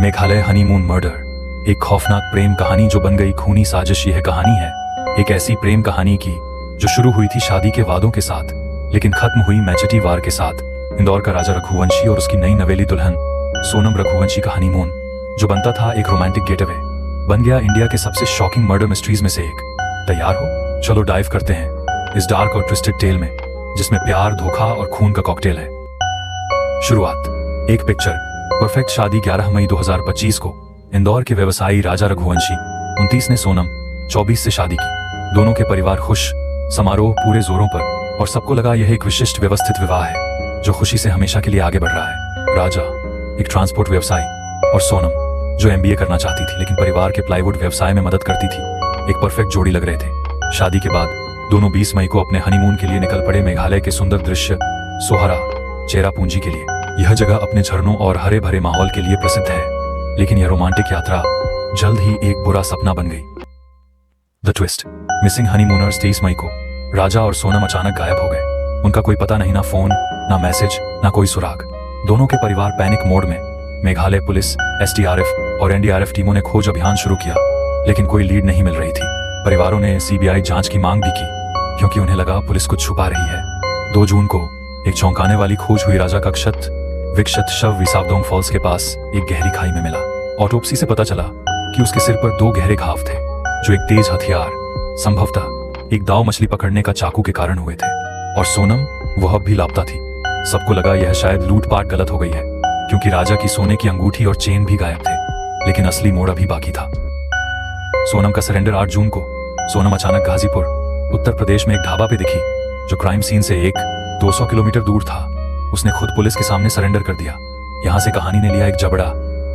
Meghalaya honeymoon murder, एक खौफनाक प्रेम कहानी जो बन गई खूनी साजिश। यह कहानी है एक ऐसी प्रेम कहानी की जो शुरू हुई थी शादी के वादों के साथ, लेकिन खत्म हुई मैचेटी वार के साथ। इंदौर का राजा रघुवंशी और उसकी नई नवेली दुल्हन सोनम रघुवंशी का हनीमून, जो बनता था एक रोमांटिक गेटअवे, बन गया इंडिया के सबसे शॉकिंग मर्डर मिस्ट्रीज में से एक। तैयार हो? चलो डाइव करते हैं इस डार्क और ट्विस्टेड टेल में, जिसमें प्यार, धोखा और खून का कॉकटेल है। शुरुआत। एक पिक्चर परफेक्ट शादी 11 मई 2025 को इंदौर के व्यवसायी राजा रघुवंशी 29 ने सोनम 24 से शादी की। दोनों के परिवार खुश, समारोह पूरे जोरों पर, और सबको लगा यह एक विशिष्ट व्यवस्थित विवाह है जो खुशी से हमेशा के लिए आगे बढ़ रहा है। राजा एक ट्रांसपोर्ट व्यवसायी और सोनम जो MBA करना चाहती थी लेकिन परिवार के प्लाईवुड व्यवसाय में मदद करती थी, एक परफेक्ट जोड़ी लग रहे थे। शादी के बाद दोनों 20 मई को अपने हनीमून के लिए निकल पड़े मेघालय के सुंदर दृश्य सोहरा चेरापूंजी के लिए। यह जगह अपने झरनों और हरे भरे माहौल के लिए प्रसिद्ध है, लेकिन यह रोमांटिक यात्रा जल्द ही एक बुरा सपना बन गई। The twist. Missing honeymooners. 23 मई को राजा और सोनम अचानक गायब हो गए। उनका कोई पता नहीं, ना फोन, ना मैसेज, ना कोई सुराग। दोनों के परिवार पैनिक मोड में। मेघालय पुलिस, SDRF और NDRF टीमों ने खोज अभियान शुरू किया, लेकिन कोई लीड नहीं मिल रही थी। परिवारों ने CBI जांच की मांग भी की, क्योंकि उन्हें लगा पुलिस कुछ छुपा रही है। 2 जून को एक चौंकाने वाली खोज हुई। राजा का क्षत विक्षत शव विसावदोंग फॉल्स के पास एक गहरी खाई में मिला। ऑटोप्सी से पता चला कि उसके सिर पर 2 गहरे घाव थे, जो एक तेज हथियार, संभवतः एक दाव मछली पकड़ने का चाकू के कारण हुए थे। और सोनम, वह अब भी लापता थी। सबको लगा यह शायद लूटपाट गलत हो गई है, क्योंकि राजा की सोने की अंगूठी और चेन भी गायब थे। लेकिन असली मोड़ अभी बाकी था। सोनम का सरेंडर। 8 जून को सोनम अचानक गाजीपुर, उत्तर प्रदेश में एक ढाबा पे दिखी, जो क्राइम सीन से 200 किलोमीटर दूर था। उसने खुद पुलिस के सामने सरेंडर कर दिया। यहाँ से कहानी ने लिया एक जबड़ा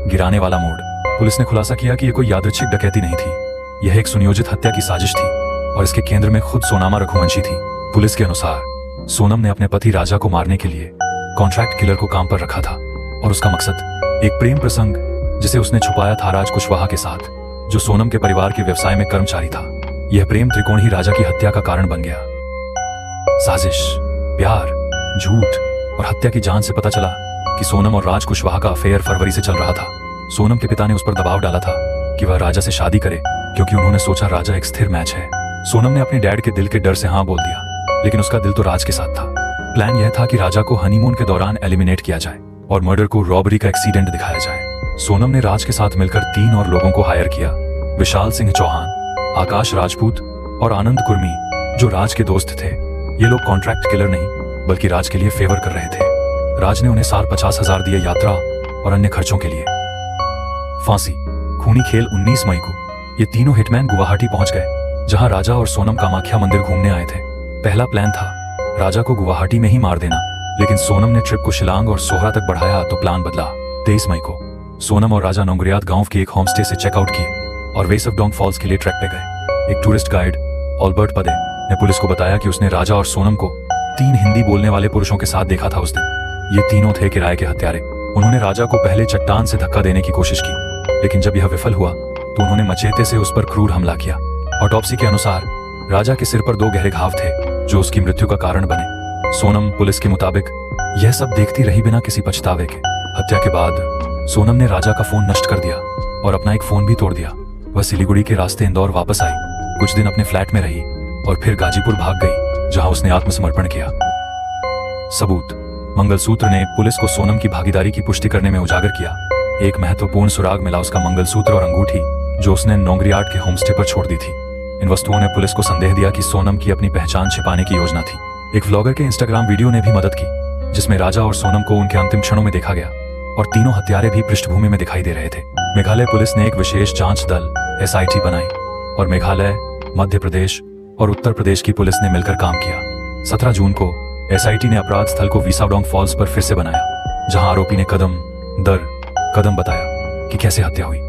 गिराने वाला मोड़। पुलिस ने खुलासा किया कि यह कोई यादृच्छिक डकैती नहीं थी, यह एक सुनियोजित हत्या की साजिश थी, और इसके केंद्र में खुद सोनामा रघुवंशी थी। पुलिस के अनुसार सोनम ने अपने पति राजा को मारने के लिए कॉन्ट्रैक्ट किलर को काम पर रखा था, और उसका मकसद एक प्रेम प्रसंग जिसे उसने छुपाया था राज कुशवाहा के साथ, जो सोनम के परिवार के व्यवसाय में कर्मचारी था। यह प्रेम त्रिकोण ही राजा की हत्या का कारण बन गया। साजिश, प्यार, झूठ और हत्या की जांच से पता चला कि सोनम और राज कुशवाहा का अफेयर फरवरी से चल रहा था। सोनम के पिता ने उस पर दबाव डाला था कि वह राजा से शादी करे, क्योंकि उन्होंने सोचा राजा एक स्थिर मैच है। सोनम ने अपने डैड के दिल के डर से हाँ बोल दिया, लेकिन उसका दिल तो राज के साथ था। प्लान यह था कि राजा को हनीमून के दौरान एलिमिनेट किया जाए और मर्डर को रॉबरी का एक्सीडेंट दिखाया जाए। सोनम ने राज के साथ मिलकर 3 और लोगों को हायर किया: विशाल सिंह चौहान, आकाश राजपूत और आनंद कुर्मी, जो राज के दोस्त थे। ये लोग कॉन्ट्रैक्ट किलर नहीं, बल्कि राज के लिए फेवर कर रहे थे। राज ने उन्हें 50,000 दिए यात्रा और अन्य खर्चों के लिए। फांसी। खूनी खेल। 19 मई को ये तीनों हिटमैन गुवाहाटी पहुंच गए, जहां राजा और सोनम कामाख्या मंदिर घूमने आए थे। पहला प्लान था राजा को गुवाहाटी में ही मार देना, लेकिन सोनम ने ट्रिप को शिलांग और सोहरा तक बढ़ाया तो प्लान बदला। 23 मई को सोनम और राजा नोंगरियात गांव के एक होमस्टे से चेकआउट किए और वेसवडोंग फॉल्स के लिए ट्रैक पे गए। एक टूरिस्ट गाइड ऑल्बर्ट पदे ने पुलिस को बताया कि उसने राजा और सोनम को 3 हिंदी बोलने वाले पुरुषों के साथ देखा था उस दिन। ये तीनों थे किराए के हत्यारे। उन्होंने राजा को पहले चट्टान से धक्का देने की कोशिश की, लेकिन जब यह विफल हुआ तो उन्होंने मचेते से उस पर क्रूर हमला किया। ऑटोप्सी के अनुसार राजा के सिर पर 2 गहरे घाव थे, जो उसकी मृत्यु का कारण बने। सोनम, पुलिस के मुताबिक, यह सब देखती रही बिना किसी पछतावे के। हत्या के बाद सोनम ने राजा का फोन नष्ट कर दिया और अपना एक फोन भी तोड़ दिया। वह सिलीगुड़ी के रास्ते इंदौर वापस आई, कुछ दिन अपने फ्लैट में रही और फिर गाजीपुर भाग गई, जहां उसने आत्मसमर्पण किया। सबूत। मंगलसूत्र ने पुलिस को सोनम की भागीदारी की पुष्टि करने में उजागर किया। एक महत्वपूर्ण सुराग मिला, उसका मंगलसूत्र और अंगूठी, जो उसने नोंगरियाट के होमस्टे पर छोड़ दी थी। इन वस्तुओं ने पुलिस को संदेह दिया कि सोनम की अपनी पहचान छिपाने की योजना थी। एक व्लॉगर के इंस्टाग्राम वीडियो ने भी मदद की, जिसमें राजा और सोनम को उनके अंतिम क्षणों में देखा गया, और तीनों हत्यारे भी पृष्ठभूमि में दिखाई दे रहे थे। मेघालय पुलिस ने एक विशेष जांच दल SIT बनाई, और मेघालय, मध्य प्रदेश और उत्तर प्रदेश की पुलिस ने मिलकर काम किया। 17 जून को SIT ने अपराध स्थल को विसावडोंग फॉल्स पर फिर से बनाया, जहां आरोपी ने कदम दर कदम बताया कि कैसे हत्या हुई।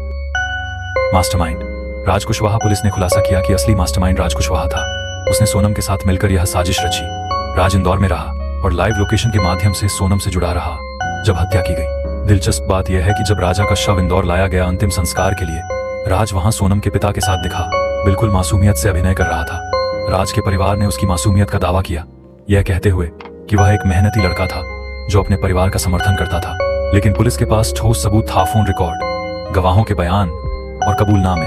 मास्टरमाइंड। राज कुशवाहा। पुलिस ने खुलासा किया कि असली मास्टरमाइंड राज कुशवाहा था। उसने सोनम के साथ मिलकर यह साजिश रची। राज इंदौर में रहा और लाइव लोकेशन के माध्यम से सोनम से जुड़ा रहा जब हत्या की गई। दिलचस्प बात यह है कि जब राजा का शव इंदौर लाया गया अंतिम संस्कार के लिए, राज वहां सोनम के पिता के साथ दिखा, बिल्कुल मासूमियत से अभिनय कर रहा था। राज के परिवार ने उसकी मासूमियत का दावा किया, यह कहते हुए कि वह एक मेहनती लड़का था जो अपने परिवार का समर्थन करता था। लेकिन पुलिस के पास ठोस सबूत था। फोन रिकॉर्ड, गवाहों के बयान और कबूलनामे।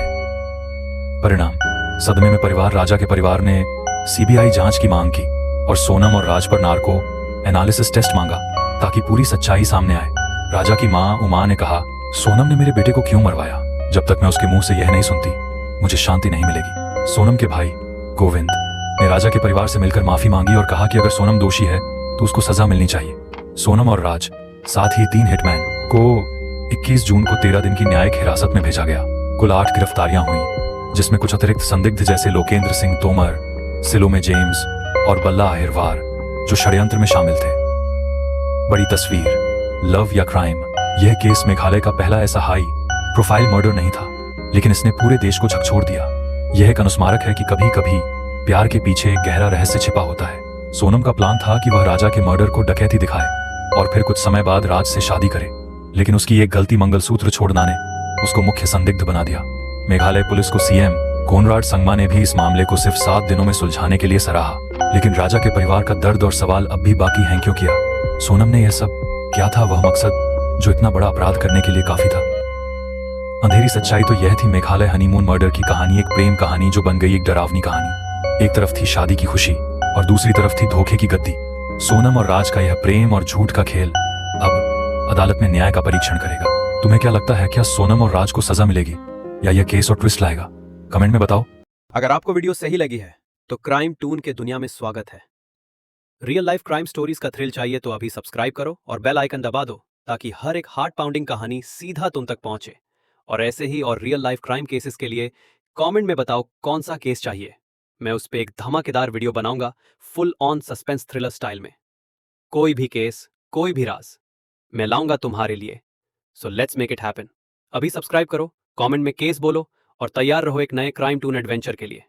परिणाम, सदमे में परिवार। राजा के परिवार ने सीबीआई जांच की मांग की और सोनम और राज पर नार्को एनालिसिस टेस्ट मांगा ताकि पूरी सच्चाई सामने आए। राजा की मां उमा ने कहा, सोनम ने मेरे बेटे को क्यों मरवाया? जब तक मैं उसके मुंह से यह नहीं सुनती, मुझे शांति नहीं मिलेगी। सोनम के भाई गोविंद ने राजा के परिवार से मिलकर माफी मांगी और कहा कि अगर सोनम दोषी है तो उसको सजा मिलनी चाहिए। सोनम और राज, साथ ही 3 हिटमैन को 21 जून को 13 दिन की न्यायिक हिरासत में भेजा गया। कुल 8 गिरफ्तारियां हुई, जिसमें कुछ अतिरिक्त संदिग्ध जैसे लोकेंद्र सिंह तोमर, सिलोमे जेम्स और बल्ला अहिरवार जो षड्यंत्र में शामिल थे। बड़ी तस्वीर, लव या क्राइम। यह केस मेघालय का पहला ऐसा हाई प्रोफाइल मर्डर नहीं था, लेकिन इसने पूरे देश को झकझोर दिया। यह एक अनुस्मारक है कि कभी कभी प्यार के पीछे एक गहरा रहस्य छिपा होता है। सोनम का प्लान था कि वह राजा के मर्डर को डकैती दिखाए और फिर कुछ समय बाद राज से शादी करे, लेकिन उसकी एक गलती मंगलसूत्र छोड़ना ने उसको मुख्य संदिग्ध बना दिया। मेघालय पुलिस को सीएम कोनराड संगमा ने भी इस मामले को सिर्फ 7 दिनों में सुलझाने के लिए सराहा, लेकिन राजा के परिवार का दर्द और सवाल अब भी बाकी हैं। क्यों किया सोनम ने यह सब? क्या था वह मकसद जो इतना बड़ा अपराध करने के लिए काफी था? अंधेरी सच्चाई तो यह थी, मेघालय हनीमून मर्डर की कहानी एक प्रेम कहानी जो बन गई एक डरावनी कहानी। एक तरफ थी शादी की खुशी और दूसरी तरफ थी धोखे की गद्दी। सोनम और राज का यह प्रेम और झूठ का खेल अब अदालत में न्याय का परीक्षण करेगा। तुम्हें क्या लगता है, क्या सोनम और राज को सजा मिलेगी या यह केस और ट्विस्ट लाएगा? कमेंट में बताओ। अगर आपको वीडियो सही लगी है तो क्राइम टून के दुनिया में स्वागत है। रियल लाइफ क्राइम स्टोरीज का थ्रिल चाहिए तो अभी सब्सक्राइब करो और बेल आइकन दबा दो ताकि हर एक हार्ट पाउंडिंग कहानी सीधा तुम तक पहुंचे। और ऐसे ही और रियल लाइफ क्राइम केसेस के लिए कमेंट में बताओ कौन सा केस चाहिए। मैं उस पर एक धमाकेदार वीडियो बनाऊंगा full on suspense thriller style में। कोई भी केस, कोई भी राज मैं लाऊंगा तुम्हारे लिए। So let's make it happen. अभी सब्सक्राइब करो, कमेंट में केस बोलो और तैयार रहो एक नए क्राइम टून एडवेंचर के लिए।